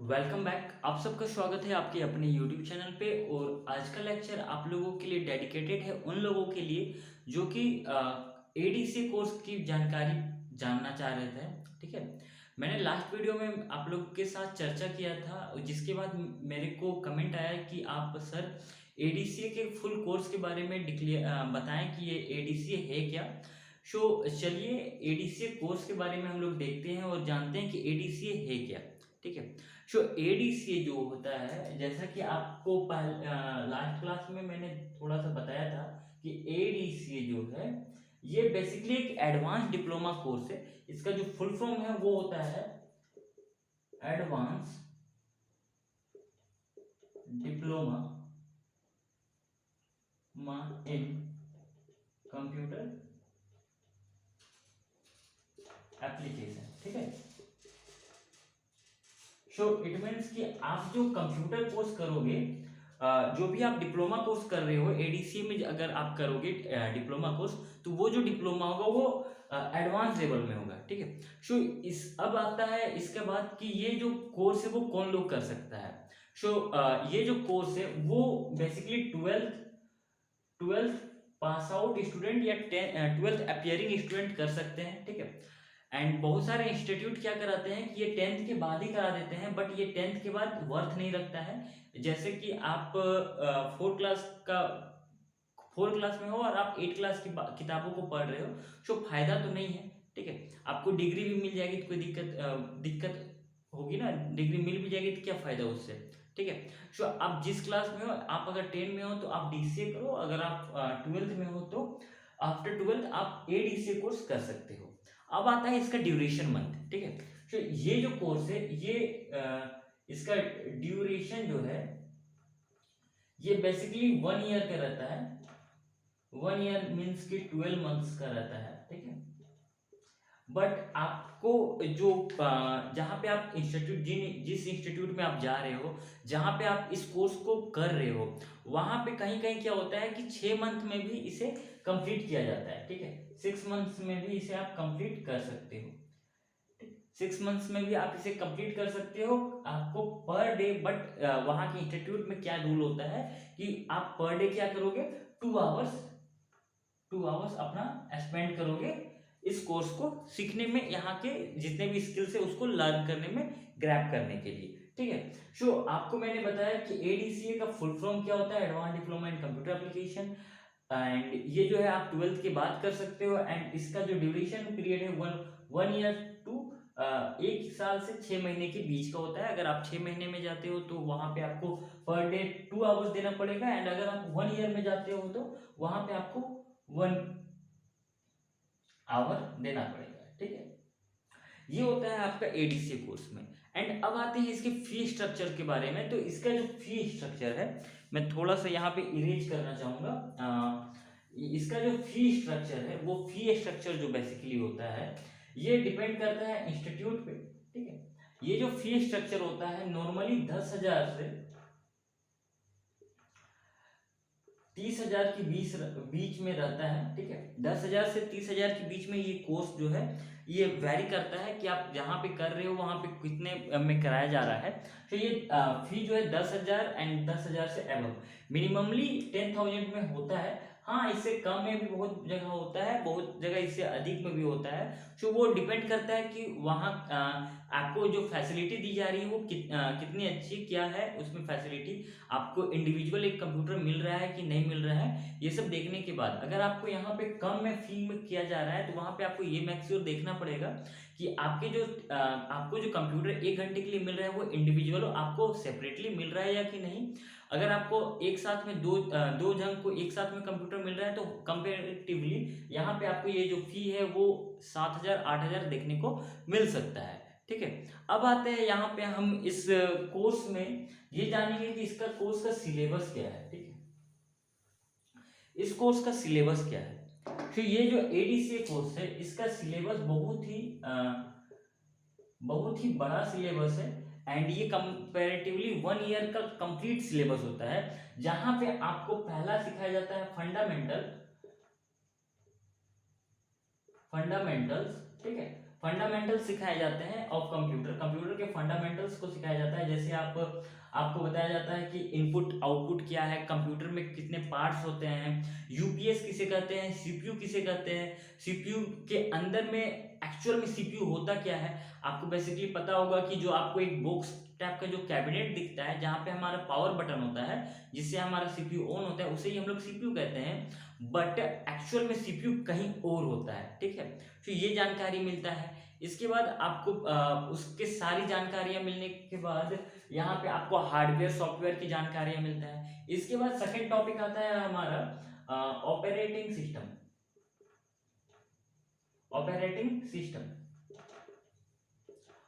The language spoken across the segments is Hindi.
Welcome back. आप सबका स्वागत है आपके अपने यूट्यूब चैनल पे। और आज का लेक्चर आप लोगों के लिए डेडिकेटेड है उन लोगों के लिए जो कि एडीसी कोर्स की जानकारी जानना चाह रहे थे। ठीक है, मैंने लास्ट वीडियो में आप लोगों के साथ चर्चा किया था, जिसके बाद मेरे को कमेंट आया कि आप सर एडीसी के फुल कोर्स के बारे में बताएं कि ये एडीसी है क्या। सो चलिए एडीसी कोर्स के बारे में हम लोग देखते हैं और जानते हैं कि एडीसी है क्या। ठीक है, सो एडीसी जो होता है, जैसा कि आपको लास्ट क्लास में मैंने थोड़ा सा बताया था कि एडीसी जो है ये बेसिकली एक एडवांस डिप्लोमा कोर्स है। इसका जो फुल फॉर्म है वो होता है advance diploma in computer application. ठीक है, सो इट मीन्स कि आप जो कंप्यूटर कोर्स करोगे, जो भी आप डिप्लोमा कोर्स कर रहे हो एडीसी में, अगर आप करोगे डिप्लोमा कोर्स, तो वो जो डिप्लोमा होगा वो एडवांस लेवल में होगा। ठीक है, सो इस अब आता है इसके बाद कि ये जो कोर्स है वो कौन लोग कर सकता है। सो ये जो कोर्स है वो basically twelfth twelfth pass out student या ट्वेल्थ अपियरिंग स्टूडेंट कर सकते हैं। ठीक है, एंड बहुत सारे इंस्टीट्यूट क्या कराते हैं कि ये टेंथ के बाद ही करा देते हैं, बट ये टेंथ के बाद वर्थ नहीं रखता है। जैसे कि आप फोर्थ क्लास में हो और आप एट क्लास की किताबों को पढ़ रहे हो, सो फायदा तो नहीं है। ठीक है, आपको डिग्री भी मिल जाएगी तो कोई दिक्कत होगी ना, डिग्री मिल भी जाएगी तो क्या फायदा उससे। ठीक है, सो आप जिस क्लास में हो, आप अगर 10 में हो तो आप डीसीए करो, अगर आप ट्वेल्थ में हो तो आफ्टर ट्वेल्थ आप एडीसीए कोर्स कर सकते हो। अब आता है इसका ड्यूरेशन मंथ। ठीक है, तो ये जो कोर्स है ये इसका ड्यूरेशन जो है ये बेसिकली 1 ईयर का रहता है। 1 ईयर मीन्स कि 12 मंथ्स का रहता है। ठीक है, बट आपको जो जहाँ पे आप जिस इंस्टीट्यूट में आप जा रहे हो, जहाँ पे आप इस कोर्स को कर रहे हो, वहाँ पे कहीं कहीं क्या होता है कि 6 मंथ में भी इसे कंप्लीट किया जाता है। ठीक है, 6 मंथ्स में भी इसे आप कंप्लीट कर सकते हो। 6 मंथ्स में भी आप इसे कंप्लीट कर सकते हो। आपको पर डे, बट वहाँ के इंस्टीट्यूट में क्या रूल होता है कि आप पर डे क्या करोगे, 2 आवर्स 2 आवर्स अपना स्पेंड करोगे इस कोर्स को सीखने में, यहाँ के जितने भी स्किल्स है उसको लर्न करने में, ग्रैब करने के लिए। ठीक है, सो आपको मैंने बताया कि एडीसीए का फुल फॉर्म क्या होता है, advance diploma in computer application. And ये जो है आप ट्वेल्थ के बाद कर सकते हो। एंड इसका जो ड्यूरेशन पीरियड है 1 ईयर टू 1 साल से 6 महीने के बीच का होता है। अगर आप 6 महीने में जाते हो तो वहां पे आपको पर डे 2 आवर्स देना पड़ेगा, एंड अगर आप 1 ईयर में जाते हो तो वहां पे आपको 1 आवर देना पड़ेगा। ठीक है, ये होता है आपका एडीसी कोर्स में। एंड अब आते हैं इसके फी स्ट्रक्चर के बारे में। तो इसका जो फी स्ट्रक्चर है, मैं थोड़ा सा यहाँ पे इरेज करना चाहूंगा। इसका जो फी स्ट्रक्चर है, वो फी स्ट्रक्चर जो बेसिकली होता है ये डिपेंड करता है इंस्टीट्यूट पे। ठीक है, ये जो फी स्ट्रक्चर होता है नॉर्मली 10,000 से 30,000 के बीच में रहता है। ठीक है, 10,000 से 30,000 के बीच में ये कोर्स जो है ये वैरी करता है कि आप जहाँ पे कर रहे हो वहाँ पे कितने में कराया जा रहा है। तो ये फी जो है 10,000 एंड 10,000 से एबव, मिनिममली 10,000 में होता है। हाँ, इससे कम में भी बहुत जगह होता है, बहुत जगह इससे अधिक में भी होता है। तो वो डिपेंड करता है कि वहाँ आपको जो फैसिलिटी दी जा रही है वो कितनी अच्छी क्या है उसमें फैसिलिटी, आपको इंडिविजुअल एक कंप्यूटर मिल रहा है कि नहीं मिल रहा है, ये सब देखने के बाद अगर आपको यहाँ पे कम में फी में किया जा रहा है तो वहाँ पे आपको ये मेक श्योर देखना पड़ेगा कि आपको जो कंप्यूटर 1 घंटे के लिए मिल रहा है वो इंडिविजुअल आपको सेपरेटली मिल रहा है या कि नहीं। अगर आपको एक साथ में दो जन को एक साथ में कंप्यूटर मिल रहा है तो कंपेरेटिवली यहाँ पे आपको ये जो फी है वो 7,000 8,000 देखने को मिल सकता है। ठीक है, अब आते हैं यहाँ पे हम इस कोर्स में ये जानेंगे कि इसका कोर्स का सिलेबस क्या है। ठीक है, इस कोर्स का सिलेबस क्या है। तो ये जो एडीसीए कोर्स है इसका सिलेबस बहुत ही बड़ा सिलेबस है। एंड ये कंपैरेटिवली 1 ईयर का कंप्लीट सिलेबस होता है, जहां पे आपको पहला सिखाया जाता है फंडामेंटल्स। ठीक है, फंडामेंटल्स सिखाए जाते हैं ऑफ कंप्यूटर, कंप्यूटर के फंडामेंटल्स को सिखाया जाता है। जैसे आपको बताया जाता है कि इनपुट आउटपुट क्या है, कंप्यूटर में कितने पार्ट्स होते हैं, यूपीएस किसे कहते हैं, सीपीयू किसे कहते हैं, सीपीयू के अंदर में एक्चुअल में सीपीयू होता क्या है। आपको बेसिकली पता होगा कि जो आपको एक बॉक्स टाइप का जो कैबिनेट दिखता है जहाँ पे हमारा पावर बटन होता है जिससे हमारा सीपीयू ऑन होता है, उसे ही हम लोग सीपीयू कहते हैं, बट एक्चुअल में सीपीयू कहीं और होता है, ठीक है। तो ये जानकारी मिलता है। इसके बाद आपको उसके सारी जानकारियां मिलने के बाद यहाँ पे आपको हार्डवेयर सॉफ्टवेयर की जानकारियां मिलता है। इसके बाद सेकंड टॉपिक आता है हमारा operating system. Operating system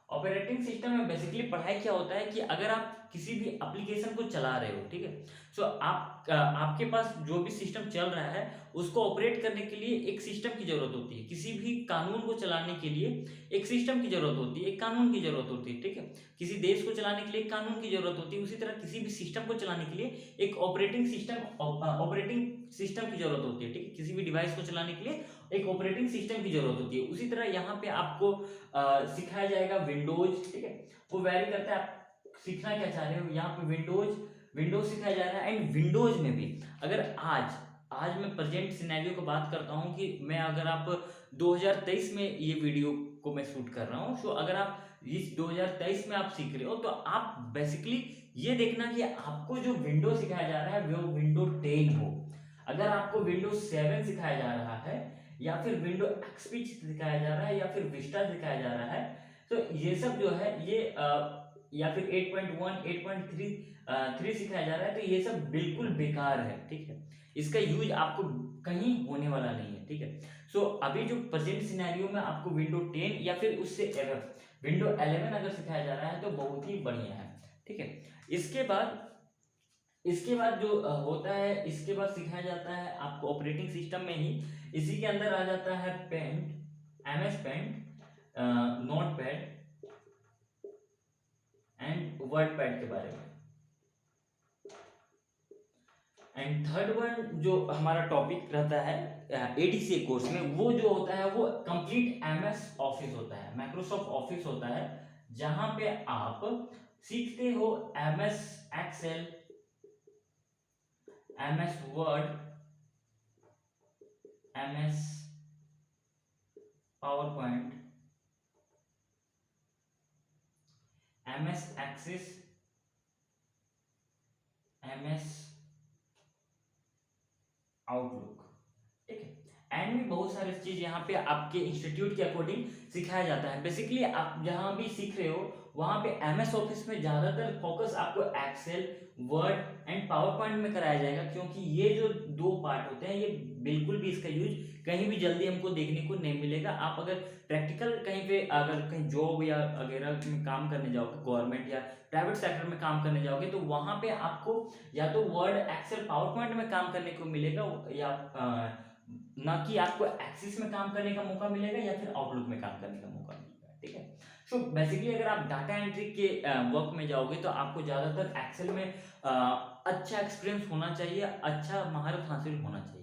operating system में बेसिकली पढ़ाई क्या होता है कि अगर आप किसी भी एप्लीकेशन को चला रहे हो, ठीक है, सो आपके पास जो भी सिस्टम चल रहा है उसको ऑपरेट करने के लिए एक सिस्टम की जरूरत होती है। किसी भी कानून को चलाने के लिए एक सिस्टम की जरूरत होती है, एक कानून की जरूरत होती है, ठीक है। किसी देश को चलाने के लिए एक कानून की जरूरत होती है, उसी तरह किसी भी सिस्टम को चलाने के लिए एक ऑपरेटिंग सिस्टम की जरूरत होती है, ठीक है। किसी भी डिवाइस को चलाने के लिए एक ऑपरेटिंग सिस्टम की जरूरत होती है। उसी तरह यहाँ पे आपको सिखाया जाएगा विंडोज, ठीक है। वो वैरी करता है आप सीखना क्या चाह रहे हो। यहाँ पे विंडोज सिखाया जा रहा है। एंड विंडोज में भी अगर आज मैं प्रेजेंट सिनेरियो को बात करता हूँ कि मैं अगर आप 2023 में ये वीडियो को मैं शूट कर रहा हूँ, सो अगर आप इस 2023 में आप सीख रहे हो तो आप बेसिकली ये देखना कि आपको जो विंडो सिखाया जा रहा है वो विंडो 10 हो। अगर आपको विंडो 7 सिखाया जा रहा है या फिर विंडो एक्सपी सिखाया जा रहा है या फिर विस्टा सिखाया जा रहा है, तो ये सब जो है ये या फिर 8.1 8.3 सिखाया जा रहा है, तो ये सब बिल्कुल बेकार है, ठीक है। इसका यूज आपको कहीं होने वाला नहीं है, ठीक है। सो अभी जो प्रेजेंट सिनेरियो में आपको विंडो 10 या फिर उससे विंडो 11 अगर सिखाया जा रहा है तो बहुत ही बढ़िया है, ठीक है। इसके बाद जो होता है, इसके बाद सिखाया जाता है आपको ऑपरेटिंग सिस्टम में ही, इसी के अंदर आ जाता है paint, MS paint, Notepad and WordPad के बारे में। एंड थर्ड वन जो हमारा टॉपिक रहता है एडीसी कोर्स में, वो जो होता है वो कंप्लीट एमएस ऑफिस होता है, माइक्रोसॉफ्ट ऑफिस होता है, जहां पे आप सीखते हो MS Excel, MS Word, MS PowerPoint, MS Access, MS Outlook, ठीक है। एंड भी बहुत सारे चीज यहाँ पे आपके इंस्टीट्यूट के अकॉर्डिंग सिखाया जाता है। बेसिकली आप जहाँ भी सीख रहे हो वहाँ पे एमएस ऑफिस में ज्यादातर फोकस आपको Excel, Word and PowerPoint में कराया जाएगा, क्योंकि ये जो दो पार्ट होते हैं ये बिल्कुल भी इसका यूज कहीं भी जल्दी हमको देखने को नहीं मिलेगा। आप अगर प्रैक्टिकल कहीं पे अगर कहीं जॉब या वगैरह में काम करने जाओगे, गवर्नमेंट या प्राइवेट सेक्टर में काम करने जाओगे, तो वहां पे आपको या तो वर्ड, एक्सेल, पावर पॉइंट में काम करने को मिलेगा, या ना कि आपको एक्सिस में काम करने का मौका मिलेगा या फिर आउटलुक में काम करने का मौका मिलेगा, ठीक है। सो बेसिकली अगर आप डाटा एंट्री के वर्क में जाओगे तो आपको ज्यादातर एक्सेल में अच्छा एक्सपीरियंस होना चाहिए, अच्छा महारत हासिल होना चाहिए।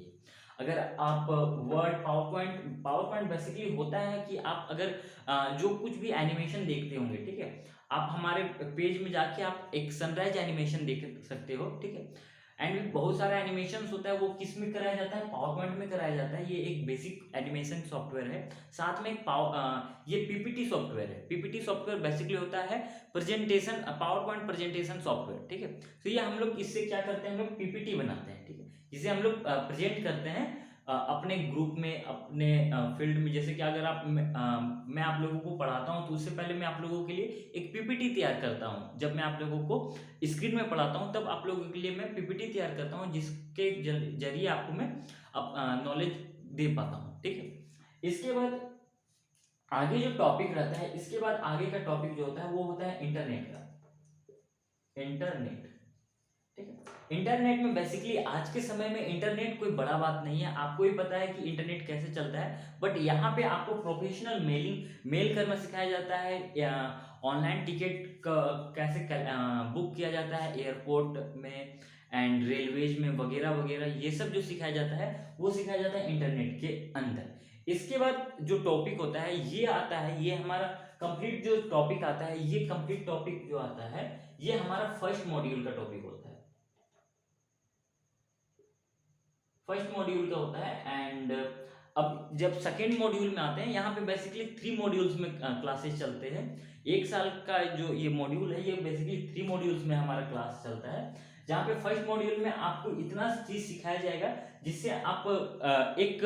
अगर आप वर्ड, पावर पॉइंट बेसिकली होता है कि आप अगर जो कुछ भी एनिमेशन देखते होंगे, ठीक है, आप हमारे पेज में जाके आप एक सनराइज एनिमेशन देख सकते हो, ठीक है। एंड बहुत सारा एनिमेशन होता है, वो किस में कराया जाता है, पावर पॉइंट में कराया जाता है। ये एक बेसिक एनिमेशन सॉफ्टवेयर है। साथ में ये पीपीटी सॉफ्टवेयर है। पीपीटी सॉफ्टवेयर बेसिकली होता है presentation, power point presentation software, ठीक है। तो ये हम लोग इससे क्या करते हैं, हम लोग पीपीटी बनाते हैं, ठीक है, जिसे हम लोग प्रेजेंट करते हैं अपने ग्रुप में, अपने फील्ड में। जैसे कि अगर मैं आप लोगों को पढ़ाता हूँ तो उससे पहले मैं आप लोगों के लिए एक पीपीटी तैयार करता हूँ। जब मैं आप लोगों को स्क्रीन में पढ़ाता हूँ तब आप लोगों के लिए मैं पीपीटी तैयार करता हूँ, जिसके जरिए आपको मैं नॉलेज दे पाता हूँ, ठीक है। इसके बाद आगे जो टॉपिक रहता है, इसके बाद आगे का टॉपिक जो होता है वो होता है इंटरनेट का। इंटरनेट, ठीक है। इंटरनेट में बेसिकली आज के समय में इंटरनेट कोई बड़ा बात नहीं है, आपको ही पता है कि इंटरनेट कैसे चलता है। बट यहाँ पे आपको प्रोफेशनल मेल करना सिखाया जाता है, या ऑनलाइन टिकट कैसे बुक किया जाता है एयरपोर्ट में एंड रेलवेज में वगैरह वगैरह, ये सब जो सिखाया जाता है वो सिखाया जाता है इंटरनेट के अंदर। इसके बाद जो टॉपिक होता है ये आता है, ये हमारा कंप्लीट जो टॉपिक आता है, ये कंप्लीट टॉपिक जो आता है ये हमारा फर्स्ट मॉड्यूल का टॉपिक होता है, फर्स्ट मॉड्यूल का होता है। एंड अब जब सेकेंड मॉड्यूल में आते हैं, यहाँ पे बेसिकली 3 मॉड्यूल्स में क्लासेस चलते हैं। एक साल का जो ये मॉड्यूल है ये बेसिकली 3 मॉड्यूल्स में हमारा क्लास चलता है, जहाँ पे फर्स्ट मॉड्यूल में आपको इतना चीज सिखाया जाएगा जिससे आप एक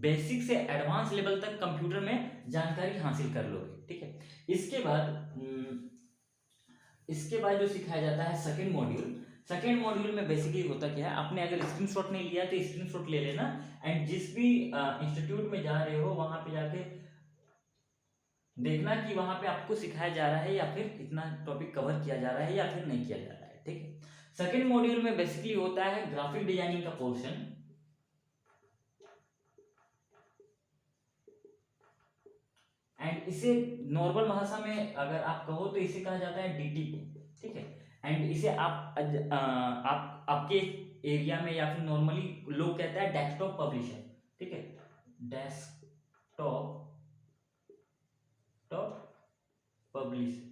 बेसिक से एडवांस लेवल तक कंप्यूटर में जानकारी हासिल कर लोगे, ठीक है। इसके बाद जो सिखाया जाता है सेकेंड मॉड्यूल, सेकेंड मॉड्यूल में बेसिकली होता क्या है, आपने अगर स्क्रीनशॉट नहीं लिया तो स्क्रीनशॉट ले लेना, एंड जिस भी इंस्टीट्यूट में जा रहे हो वहां पे जाके देखना कि वहां पे आपको सिखाया जा रहा है या फिर इतना टॉपिक कवर किया जा रहा है या फिर नहीं किया जा रहा है, ठीक है। सेकेंड मॉड्यूल में बेसिकली होता है ग्राफिक डिजाइनिंग का पोर्शन, एंड इसे नॉर्मल भाषा में अगर आप कहो तो इसे कहा जाता है डीटीपी, ठीक है। एंड इसे आप आपके एरिया में या फिर नॉर्मली लोग कहते हैं डेस्कटॉप पब्लिशर, ठीक है, डेस्कटॉप पब्लिशर,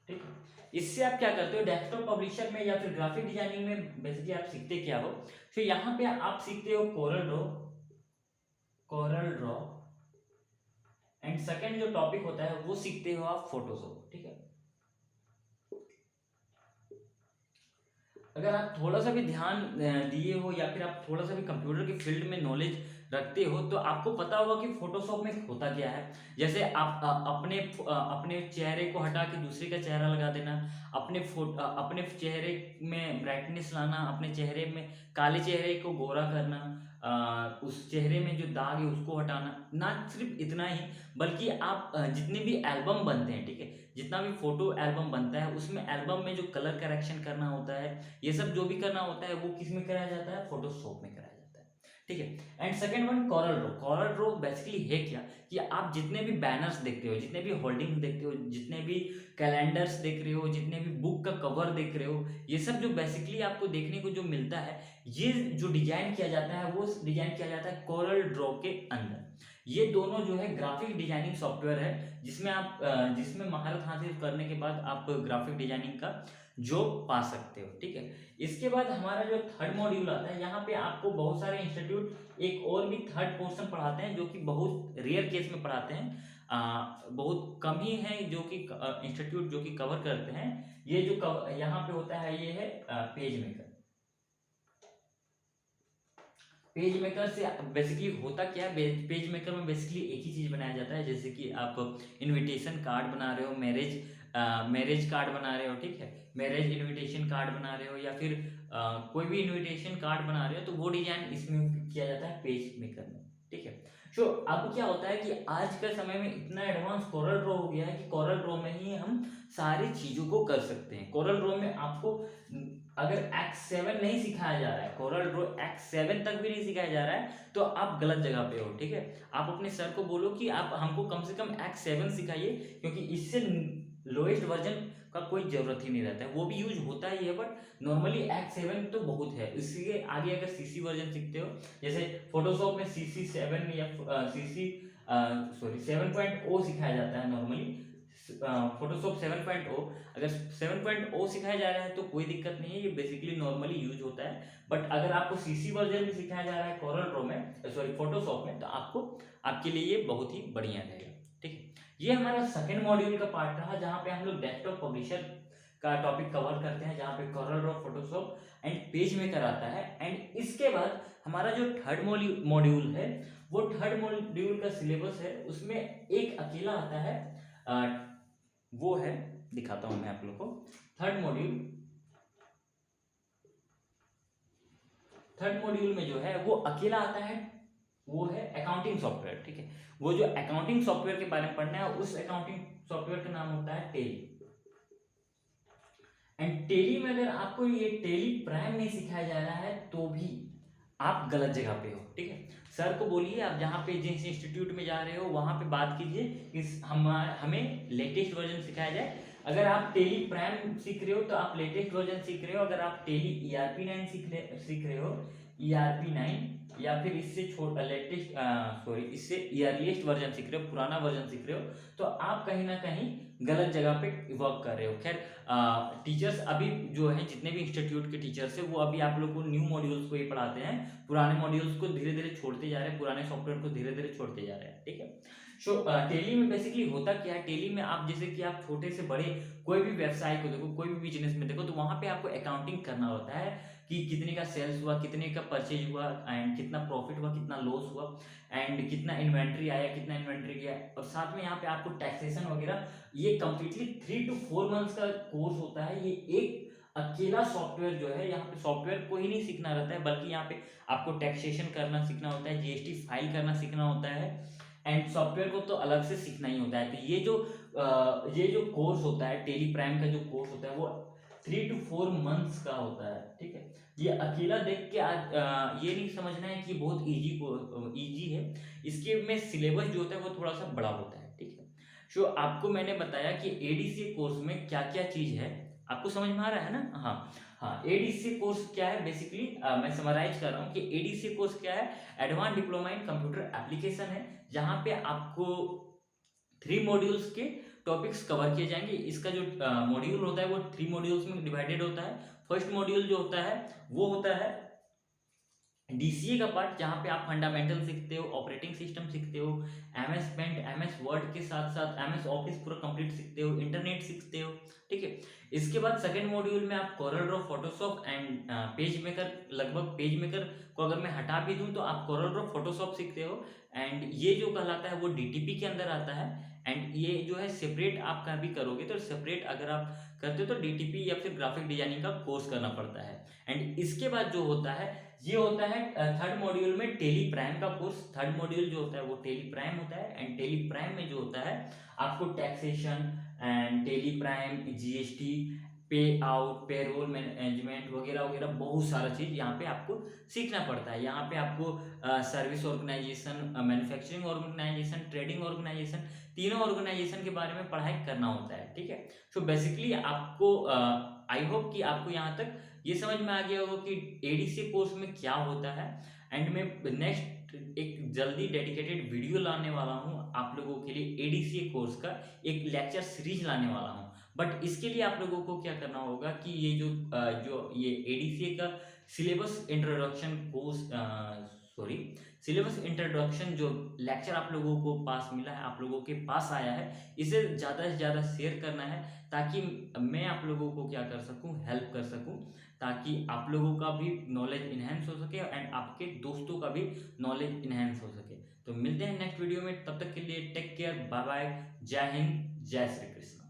ठीक है। इससे आप क्या करते हो, डेस्कटॉप पब्लिशर में या फिर ग्राफिक डिजाइनिंग में बेसिकली आप सीखते क्या हो, तो यहाँ पे आप सीखते हो कोरल ड्रॉ, एंड सेकंड जो टॉपिक होता है वो सीखते हो आप फोटोशॉप, ठीक है। अगर आप थोड़ा सा भी ध्यान दिए हो या फिर आप थोड़ा सा भी कंप्यूटर के फील्ड में नॉलेज रखते हो तो आपको पता होगा कि फोटोशॉप में होता क्या है। जैसे आप अपने चेहरे को हटा के दूसरे का चेहरा लगा देना, अपने चेहरे में ब्राइटनेस लाना, अपने चेहरे में काले चेहरे को गोरा करना, उस चेहरे में जो दाग है उसको हटाना, ना सिर्फ इतना ही बल्कि आप जितने भी एल्बम बनते हैं, ठीक है, जितना भी फोटो एल्बम बनता है उसमें एल्बम में जो कलर करेक्शन करना होता है, ये सब जो भी करना होता है वो किस में कराया जाता है, फोटोशॉप में कराया जाता है, ठीक है। And second one Corel Draw basically है क्या कि आप जितने भी बैनर्स देखते हो, जितने भी होल्डिंग्स देखते हो, जितने भी कैलेंडर्स देख रहे हो, जितने भी बुक का कवर देख रहे हो, ये सब जो बेसिकली आपको देखने को जो मिलता है, ये जो डिजाइन किया जाता है वो डिजाइन किया जाता है कोरल ड्रॉ के अंदर। ये दोनों जो है ग्राफिक डिजाइनिंग सॉफ्टवेयर है जिसमें महारत हासिल करने के बाद आप ग्राफिक डिजाइनिंग का जॉब पा सकते हो, ठीक है। इसके बाद हमारा जो थर्ड मॉड्यूल आता है, यहाँ पे आपको बहुत सारे इंस्टीट्यूट एक और भी थर्ड पोर्शन पढ़ाते हैं जो कि बहुत रेयर केस में पढ़ाते हैं, बहुत कम ही है जो कि इंस्टीट्यूट जो कि कवर करते हैं। ये जो यहाँ पे होता है ये है पेज मेकर। पेज मेकर से बेसिकली होता क्या है, पेज मेकर में बेसिकली एक ही चीज बनाया जाता है, जैसे कि आप इनविटेशन कार्ड बना रहे हो, मैरिज कार्ड बना रहे हो, ठीक है, मैरिज इनविटेशन कार्ड बना रहे हो या फिर कोई भी इनविटेशन कार्ड बना रहे हो तो वो डिजाइन इसमें किया जाता है पेज मेकर में, ठीक है। सो अब क्या होता है कि आज के समय में इतना एडवांस कोरल ड्रॉ हो गया है कि कोरल ड्रॉ में ही हम सारी चीजों को कर सकते हैं। कोरल ड्रॉ में आपको अगर X7 नहीं सिखाया जा रहा है, कोरल ड्रॉ X7 तक भी नहीं सिखाया जा रहा है तो आप गलत जगह पे हो, ठीक है। आप अपने सर को बोलो कि आप हमको कम से कम X7 सिखाइए, क्योंकि इससे लोएस्ट वर्जन का कोई जरूरत ही नहीं रहता है, वो भी यूज होता ही है बट नॉर्मली X7 तो बहुत है। इसके आगे अगर सीसी वर्जन सीखते हो, जैसे फोटोशॉप में CC7 या CC 7.0 सिखाया जाता है नॉर्मली, फोटोशॉप 7.0, अगर 7.0 सिखाया जा रहा है तो कोई दिक्कत नहीं है, ये बेसिकली नॉर्मली यूज होता है। बट अगर आपको सीसी वर्जन में सिखाया जा रहा है कोरल ड्रॉ में, फोटोशॉप में, तो आपके लिए ये बहुत ही बढ़िया रहेगा, ठीक है। ये हमारा सेकंड मॉड्यूल का पार्ट रहा जहाँ पे हम लोग डेस्कटॉप पब्लिशर का टॉपिक कवर करते हैं, जहाँ पे Corel Draw, Photoshop and page maker आता है। एंड इसके बाद हमारा जो थर्ड मॉड्यूल है, वो थर्ड मॉड्यूल का सिलेबस है, उसमें एक अकेला आता है, वो है, दिखाता हूं मैं आप लोग को। थर्ड मॉड्यूल में जो है वो अकेला आता है, वो है अकाउंटिंग सॉफ्टवेयर, ठीक है। वो जो अकाउंटिंग सॉफ्टवेयर के बारे में पढ़ना है, उस अकाउंटिंग सॉफ्टवेयर का नाम होता है टेली। एंड टेली में अगर आपको ये टेली प्राइम नहीं सिखाया जा रहा है तो भी आप गलत जगह पे हो, ठीक है। सर को बोलिए, आप जहाँ पे जिस इंस्टीट्यूट में जा रहे हो वहां पे बात कीजिए कि हमें लेटेस्ट वर्जन सिखाया जाए। अगर आप टेली प्राइम सीख रहे हो तो आप लेटेस्ट वर्जन सीख रहे हो, अगर आप टेली ERP9 सीख रहे हो, ERP9 या फिर इससे छोटा लेटेस्ट इससे ईयरलीस्ट वर्जन सीख रहे हो, पुराना वर्जन सीख रहे हो, तो आप कहीं ना कहीं गलत जगह पे वर्क कर रहे हो। खैर टीचर्स अभी जो है, जितने भी इंस्टीट्यूट के टीचर्स है, वो अभी आप लोग को न्यू मॉड्यूल्स को ही पढ़ाते हैं, पुराने मॉड्यूल्स को धीरे धीरे छोड़ते जा रहे हैं, पुराने सॉफ्टवेयर को धीरे धीरे छोड़ते जा रहे हैं। ठीक है। सो टेली में बेसिकली होता क्या है, टेली में आप जैसे कि आप छोटे से बड़े कोई भी व्यवसाय को देखो, कोई भी बिजनेस में देखो, तो वहां पे आपको अकाउंटिंग करना होता है कि कितने का सेल्स हुआ, कितने का परचेज हुआ, एंड कितना प्रॉफिट हुआ, कितना लॉस हुआ, एंड कितना इन्वेंट्री आया, कितना इन्वेंट्री गया, और साथ में यहाँ पे आपको टैक्सेशन वगैरह। ये कंप्लीटली 3 to 4 मंथ्स का कोर्स होता है। ये एक अकेला सॉफ्टवेयर जो है, यहाँ पे सॉफ्टवेयर को ही नहीं सीखना रहता है, बल्कि यहाँ पे आपको टैक्सेशन करना सीखना होता है, जीएसटी फाइल करना सीखना होता है, एंड सॉफ्टवेयर को तो अलग से सीखना ही होता है। तो ये जो कोर्स होता है, टेली प्राइम का जो कोर्स होता है, वो 3 to 4 मंथ्स का होता है। ठीक है। ये अकेला देख के आज ये नहीं समझना है कि बहुत इजी है। इसके में सिलेबस जो होता है वो थोड़ा सा बड़ा होता है। ठीक है। सो आपको मैंने बताया कि एडीसी कोर्स में क्या क्या चीज है, आपको समझ में आ रहा है ना। हाँ, एडीसी कोर्स क्या है बेसिकली, मैं समराइज कर रहा हूँ कि एडीसी कोर्स क्या है। Advance diploma in computer application है, जहाँ पे आपको 3 मॉड्यूल्स के टॉपिक्स कवर किए जाएंगे। इसका जो मॉड्यूल होता है वो 3 मॉड्यूल्स में डिवाइडेड होता है। फर्स्ट मॉड्यूल जो होता है वो होता है डीसीए का पार्ट, जहाँ पे आप फंडामेंटल सीखते हो, ऑपरेटिंग सिस्टम सीखते हो, एमएस पेंट, एमएस वर्ड के साथ साथ एमएस ऑफिस पूरा कंप्लीट सीखते हो, इंटरनेट सीखते हो। ठीक है। इसके बाद सेकंड मॉड्यूल में आप Corel Draw, Photoshop and page maker, लगभग पेज मेकर को अगर मैं हटा भी दूं तो आप कोरल ड्रॉ, फोटोशॉप सीखते हो, एंड ये जो कहलाता है वो डीटीपी के अंदर आता है। एंड ये जो है सेपरेट आप कभी करोगे तो सेपरेट अगर आप करते हो तो डीटीपी या फिर ग्राफिक डिजाइनिंग का कोर्स करना पड़ता है। एंड इसके बाद जो होता है ये होता है थर्ड मॉड्यूल में टेली प्राइम का कोर्स। थर्ड मॉड्यूल जो होता है वो टेली प्राइम होता है, एंड टेली प्राइम में जो होता है आपको taxation and Tally Prime, GST, पे आउट, पेरोल मैनेजमेंट वगैरह वगैरह बहुत सारा चीज यहाँ पे आपको सीखना पड़ता है। यहाँ पे आपको service organisation, manufacturing organisation, trading organisation, तीनों ऑर्गेनाइजेशन के बारे में पढ़ाई करना होता है। ठीक है। सो बेसिकली आपको आई होप कि आपको यहाँ तक ये समझ में आ गया होगा कि एडीसी कोर्स में क्या होता है। एंड मैं नेक्स्ट एक जल्दी डेडिकेटेड वीडियो लाने वाला हूँ आप लोगों के लिए, एडीसी कोर्स का एक लेक्चर सीरीज लाने वाला हूँ। बट इसके लिए आप लोगों को क्या करना होगा कि ये जो ये एडीसी का syllabus introduction course, syllabus introduction जो लेक्चर आप लोगों को पास मिला है, आप लोगों के पास आया है, इसे ज़्यादा से ज़्यादा शेयर करना है, ताकि मैं आप लोगों को क्या कर सकूं, हेल्प कर सकूं, ताकि आप लोगों का भी नॉलेज इन्हेंस हो सके एंड आपके दोस्तों का भी नॉलेज इन्हेंस हो सके। तो मिलते हैं नेक्स्ट वीडियो में, तब तक के लिए टेक केयर, बाय बाय, जय हिंद, जय श्री कृष्ण।